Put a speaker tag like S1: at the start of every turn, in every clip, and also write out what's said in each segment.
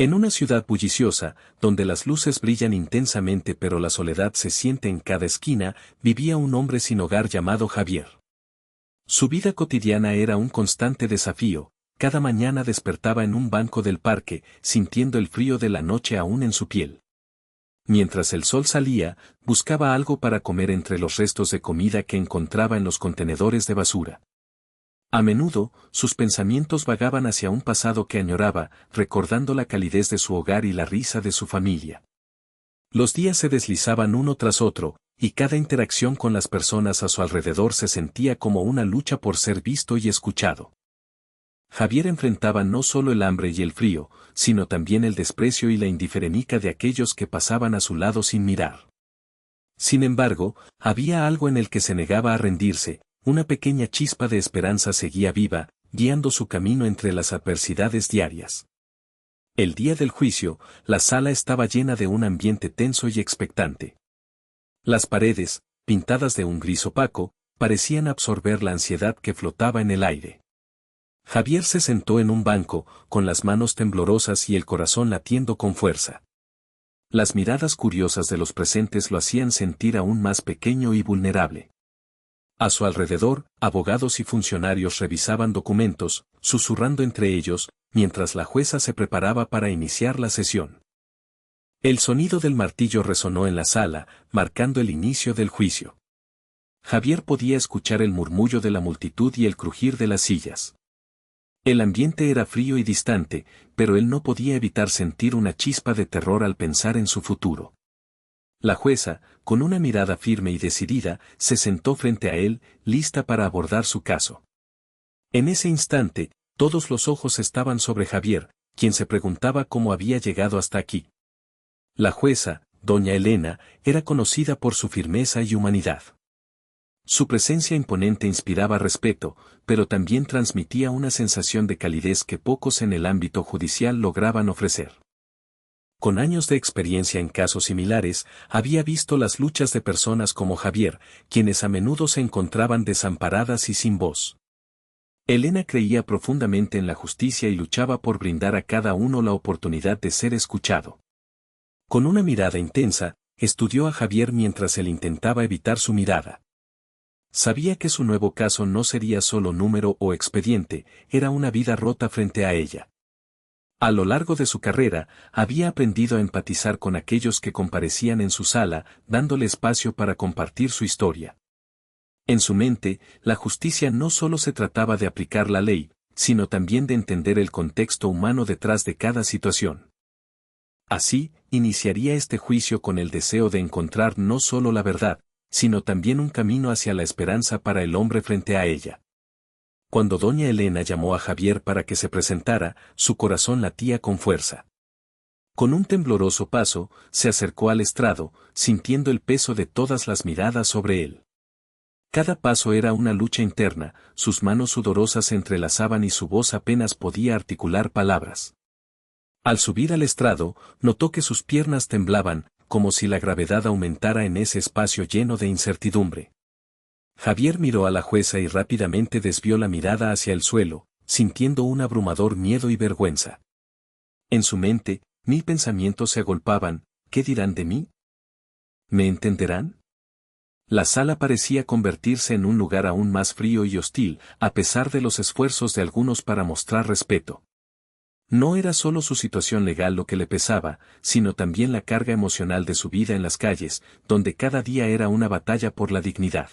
S1: En una ciudad bulliciosa, donde las luces brillan intensamente pero la soledad se siente en cada esquina, vivía un hombre sin hogar llamado Javier. Su vida cotidiana era un constante desafío. Cada mañana despertaba en un banco del parque, sintiendo el frío de la noche aún en su piel. Mientras el sol salía, buscaba algo para comer entre los restos de comida que encontraba en los contenedores de basura. A menudo, sus pensamientos vagaban hacia un pasado que añoraba, recordando la calidez de su hogar y la risa de su familia. Los días se deslizaban uno tras otro, y cada interacción con las personas a su alrededor se sentía como una lucha por ser visto y escuchado. Javier enfrentaba no solo el hambre y el frío, sino también el desprecio y la indiferencia de aquellos que pasaban a su lado sin mirar. Sin embargo, había algo en el que se negaba a rendirse. Una pequeña chispa de esperanza seguía viva, guiando su camino entre las adversidades diarias. El día del juicio, la sala estaba llena de un ambiente tenso y expectante. Las paredes, pintadas de un gris opaco, parecían absorber la ansiedad que flotaba en el aire. Javier se sentó en un banco, con las manos temblorosas y el corazón latiendo con fuerza. Las miradas curiosas de los presentes lo hacían sentir aún más pequeño y vulnerable. A su alrededor, abogados y funcionarios revisaban documentos, susurrando entre ellos, mientras la jueza se preparaba para iniciar la sesión. El sonido del martillo resonó en la sala, marcando el inicio del juicio. Javier podía escuchar el murmullo de la multitud y el crujir de las sillas. El ambiente era frío y distante, pero él no podía evitar sentir una chispa de terror al pensar en su futuro. La jueza, con una mirada firme y decidida, se sentó frente a él, lista para abordar su caso. En ese instante, todos los ojos estaban sobre Javier, quien se preguntaba cómo había llegado hasta aquí. La jueza, doña Elena, era conocida por su firmeza y humanidad. Su presencia imponente inspiraba respeto, pero también transmitía una sensación de calidez que pocos en el ámbito judicial lograban ofrecer. Con años de experiencia en casos similares, había visto las luchas de personas como Javier, quienes a menudo se encontraban desamparadas y sin voz. Elena creía profundamente en la justicia y luchaba por brindar a cada uno la oportunidad de ser escuchado. Con una mirada intensa, estudió a Javier mientras él intentaba evitar su mirada. Sabía que su nuevo caso no sería solo número o expediente, era una vida rota frente a ella. A lo largo de su carrera, había aprendido a empatizar con aquellos que comparecían en su sala, dándole espacio para compartir su historia. En su mente, la justicia no solo se trataba de aplicar la ley, sino también de entender el contexto humano detrás de cada situación. Así, iniciaría este juicio con el deseo de encontrar no solo la verdad, sino también un camino hacia la esperanza para el hombre frente a ella. Cuando doña Elena llamó a Javier para que se presentara, su corazón latía con fuerza. Con un tembloroso paso, se acercó al estrado, sintiendo el peso de todas las miradas sobre él. Cada paso era una lucha interna, sus manos sudorosas se entrelazaban y su voz apenas podía articular palabras. Al subir al estrado, notó que sus piernas temblaban, como si la gravedad aumentara en ese espacio lleno de incertidumbre. Javier miró a la jueza y rápidamente desvió la mirada hacia el suelo, sintiendo un abrumador miedo y vergüenza. En su mente, 1000 pensamientos se agolpaban. ¿Qué dirán de mí? ¿Me entenderán? La sala parecía convertirse en un lugar aún más frío y hostil, a pesar de los esfuerzos de algunos para mostrar respeto. No era solo su situación legal lo que le pesaba, sino también la carga emocional de su vida en las calles, donde cada día era una batalla por la dignidad.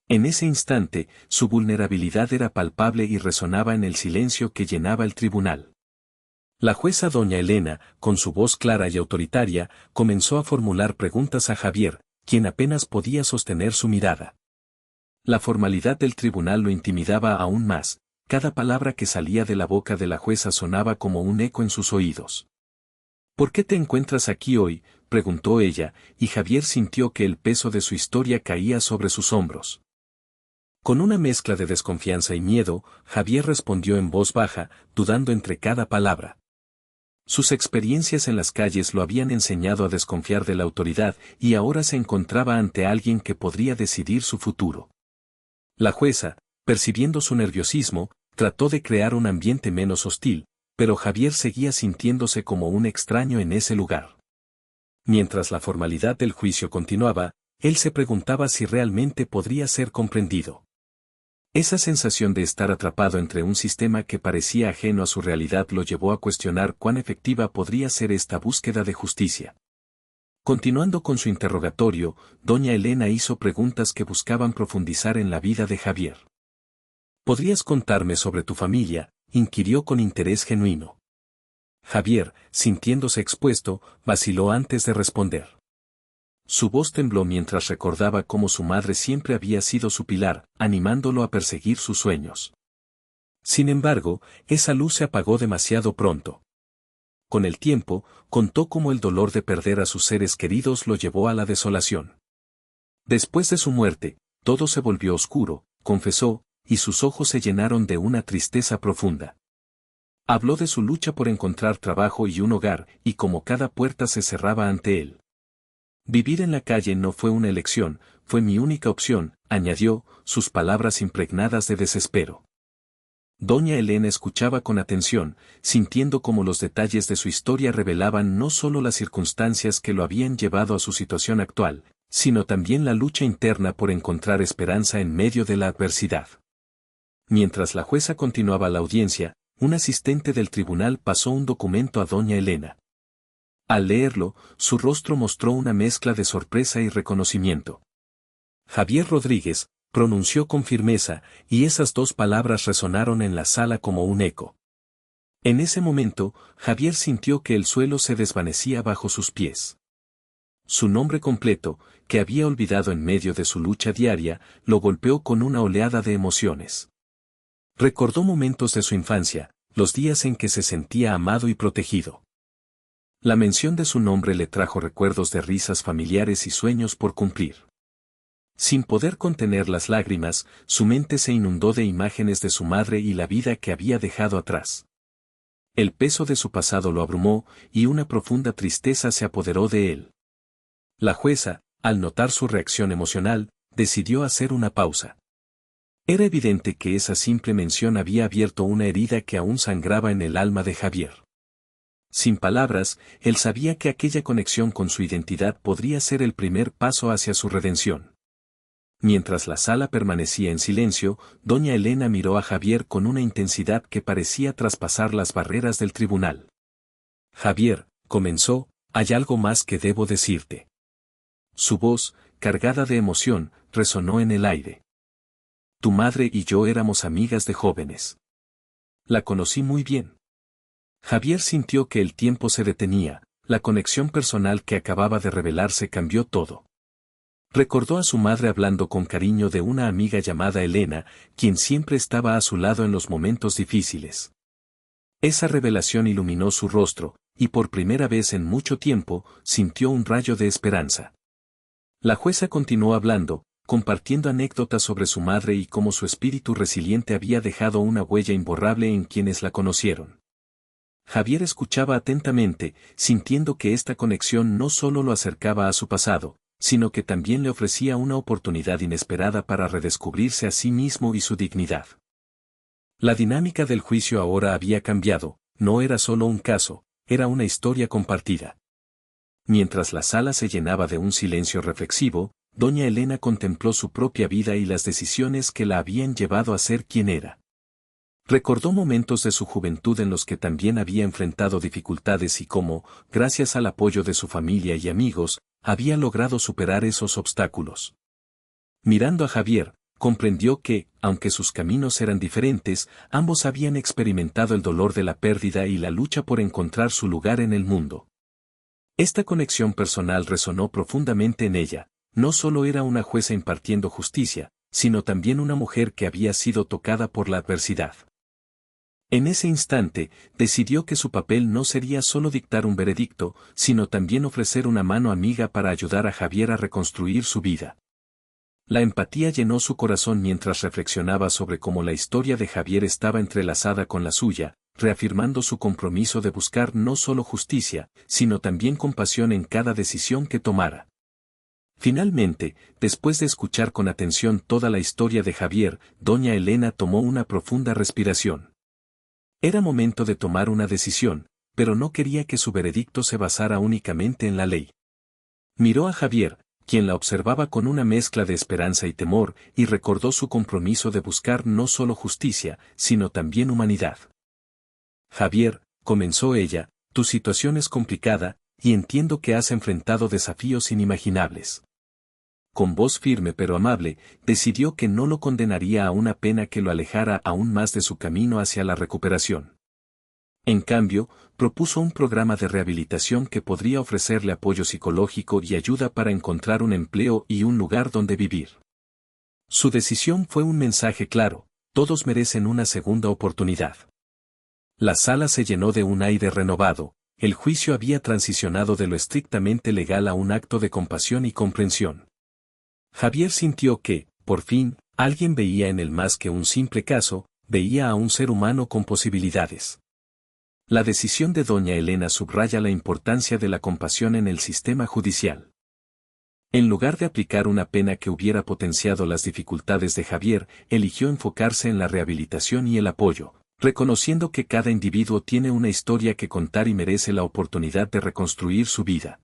S1: En ese instante, su vulnerabilidad era palpable y resonaba en el silencio que llenaba el tribunal. La jueza doña Elena, con su voz clara y autoritaria, comenzó a formular preguntas a Javier, quien apenas podía sostener su mirada. La formalidad del tribunal lo intimidaba aún más, cada palabra que salía de la boca de la jueza sonaba como un eco en sus oídos. ¿Por qué te encuentras aquí hoy?, preguntó ella, y Javier sintió que el peso de su historia caía sobre sus hombros. Con una mezcla de desconfianza y miedo, Javier respondió en voz baja, dudando entre cada palabra. Sus experiencias en las calles lo habían enseñado a desconfiar de la autoridad y ahora se encontraba ante alguien que podría decidir su futuro. La jueza, percibiendo su nerviosismo, trató de crear un ambiente menos hostil, pero Javier seguía sintiéndose como un extraño en ese lugar. Mientras la formalidad del juicio continuaba, él se preguntaba si realmente podría ser comprendido. Esa sensación de estar atrapado entre un sistema que parecía ajeno a su realidad lo llevó a cuestionar cuán efectiva podría ser esta búsqueda de justicia. Continuando con su interrogatorio, doña Elena hizo preguntas que buscaban profundizar en la vida de Javier. ¿Podrías contarme sobre tu familia?, inquirió con interés genuino. Javier, sintiéndose expuesto, vaciló antes de responder. Su voz tembló mientras recordaba cómo su madre siempre había sido su pilar, animándolo a perseguir sus sueños. Sin embargo, esa luz se apagó demasiado pronto. Con el tiempo, contó cómo el dolor de perder a sus seres queridos lo llevó a la desolación. Después de su muerte, todo se volvió oscuro, confesó, y sus ojos se llenaron de una tristeza profunda. Habló de su lucha por encontrar trabajo y un hogar, y cómo cada puerta se cerraba ante él. Vivir en la calle no fue una elección, fue mi única opción, añadió, sus palabras impregnadas de desespero. Doña Elena escuchaba con atención, sintiendo cómo los detalles de su historia revelaban no solo las circunstancias que lo habían llevado a su situación actual, sino también la lucha interna por encontrar esperanza en medio de la adversidad. Mientras la jueza continuaba la audiencia, un asistente del tribunal pasó un documento a doña Elena. Al leerlo, su rostro mostró una mezcla de sorpresa y reconocimiento. Javier Rodríguez, pronunció con firmeza, y esas dos palabras resonaron en la sala como un eco. En ese momento, Javier sintió que el suelo se desvanecía bajo sus pies. Su nombre completo, que había olvidado en medio de su lucha diaria, lo golpeó con una oleada de emociones. Recordó momentos de su infancia, los días en que se sentía amado y protegido. La mención de su nombre le trajo recuerdos de risas familiares y sueños por cumplir. Sin poder contener las lágrimas, su mente se inundó de imágenes de su madre y la vida que había dejado atrás. El peso de su pasado lo abrumó, y una profunda tristeza se apoderó de él. La jueza, al notar su reacción emocional, decidió hacer una pausa. Era evidente que esa simple mención había abierto una herida que aún sangraba en el alma de Javier. Sin palabras, él sabía que aquella conexión con su identidad podría ser el primer paso hacia su redención. Mientras la sala permanecía en silencio, doña Elena miró a Javier con una intensidad que parecía traspasar las barreras del tribunal. Javier, comenzó, hay algo más que debo decirte. Su voz, cargada de emoción, resonó en el aire. Tu madre y yo éramos amigas de jóvenes. La conocí muy bien. Javier sintió que el tiempo se detenía, la conexión personal que acababa de revelarse cambió todo. Recordó a su madre hablando con cariño de una amiga llamada Elena, quien siempre estaba a su lado en los momentos difíciles. Esa revelación iluminó su rostro, y por primera vez en mucho tiempo, sintió un rayo de esperanza. La jueza continuó hablando, compartiendo anécdotas sobre su madre y cómo su espíritu resiliente había dejado una huella imborrable en quienes la conocieron. Javier escuchaba atentamente, sintiendo que esta conexión no solo lo acercaba a su pasado, sino que también le ofrecía una oportunidad inesperada para redescubrirse a sí mismo y su dignidad. La dinámica del juicio ahora había cambiado, no era solo un caso, era una historia compartida. Mientras la sala se llenaba de un silencio reflexivo, doña Elena contempló su propia vida y las decisiones que la habían llevado a ser quien era. Recordó momentos de su juventud en los que también había enfrentado dificultades y cómo, gracias al apoyo de su familia y amigos, había logrado superar esos obstáculos. Mirando a Javier, comprendió que, aunque sus caminos eran diferentes, ambos habían experimentado el dolor de la pérdida y la lucha por encontrar su lugar en el mundo. Esta conexión personal resonó profundamente en ella, no solo era una jueza impartiendo justicia, sino también una mujer que había sido tocada por la adversidad. En ese instante, decidió que su papel no sería solo dictar un veredicto, sino también ofrecer una mano amiga para ayudar a Javier a reconstruir su vida. La empatía llenó su corazón mientras reflexionaba sobre cómo la historia de Javier estaba entrelazada con la suya, reafirmando su compromiso de buscar no solo justicia, sino también compasión en cada decisión que tomara. Finalmente, después de escuchar con atención toda la historia de Javier, doña Elena tomó una profunda respiración. Era momento de tomar una decisión, pero no quería que su veredicto se basara únicamente en la ley. Miró a Javier, quien la observaba con una mezcla de esperanza y temor, y recordó su compromiso de buscar no solo justicia, sino también humanidad. Javier, comenzó ella, tu situación es complicada, y entiendo que has enfrentado desafíos inimaginables. Con voz firme pero amable, decidió que no lo condenaría a una pena que lo alejara aún más de su camino hacia la recuperación. En cambio, propuso un programa de rehabilitación que podría ofrecerle apoyo psicológico y ayuda para encontrar un empleo y un lugar donde vivir. Su decisión fue un mensaje claro: todos merecen una segunda oportunidad. La sala se llenó de un aire renovado, el juicio había transicionado de lo estrictamente legal a un acto de compasión y comprensión. Javier sintió que, por fin, alguien veía en él más que un simple caso, veía a un ser humano con posibilidades. La decisión de doña Elena subraya la importancia de la compasión en el sistema judicial. En lugar de aplicar una pena que hubiera potenciado las dificultades de Javier, eligió enfocarse en la rehabilitación y el apoyo, reconociendo que cada individuo tiene una historia que contar y merece la oportunidad de reconstruir su vida.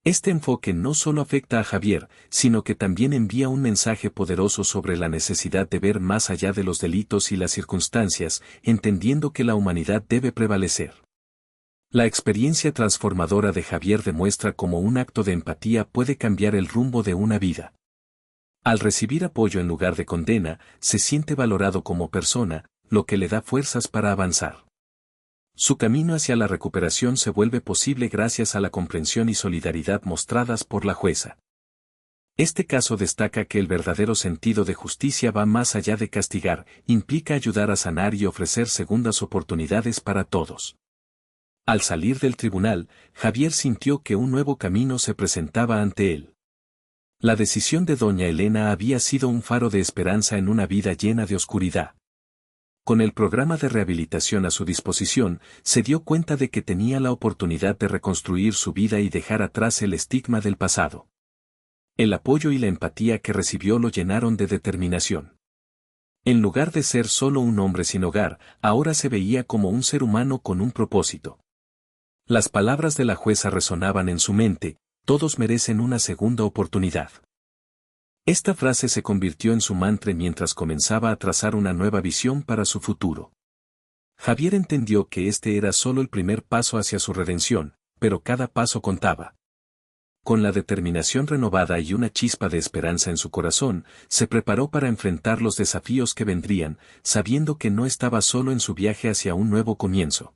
S1: Este enfoque no solo afecta a Javier, sino que también envía un mensaje poderoso sobre la necesidad de ver más allá de los delitos y las circunstancias, entendiendo que la humanidad debe prevalecer. La experiencia transformadora de Javier demuestra cómo un acto de empatía puede cambiar el rumbo de una vida. Al recibir apoyo en lugar de condena, se siente valorado como persona, lo que le da fuerzas para avanzar. Su camino hacia la recuperación se vuelve posible gracias a la comprensión y solidaridad mostradas por la jueza. Este caso destaca que el verdadero sentido de justicia va más allá de castigar, implica ayudar a sanar y ofrecer segundas oportunidades para todos. Al salir del tribunal, Javier sintió que un nuevo camino se presentaba ante él. La decisión de doña Elena había sido un faro de esperanza en una vida llena de oscuridad. Con el programa de rehabilitación a su disposición, se dio cuenta de que tenía la oportunidad de reconstruir su vida y dejar atrás el estigma del pasado. El apoyo y la empatía que recibió lo llenaron de determinación. En lugar de ser solo un hombre sin hogar, ahora se veía como un ser humano con un propósito. Las palabras de la jueza resonaban en su mente: todos merecen una segunda oportunidad. Esta frase se convirtió en su mantra mientras comenzaba a trazar una nueva visión para su futuro. Javier entendió que este era solo el primer paso hacia su redención, pero cada paso contaba. Con la determinación renovada y una chispa de esperanza en su corazón, se preparó para enfrentar los desafíos que vendrían, sabiendo que no estaba solo en su viaje hacia un nuevo comienzo.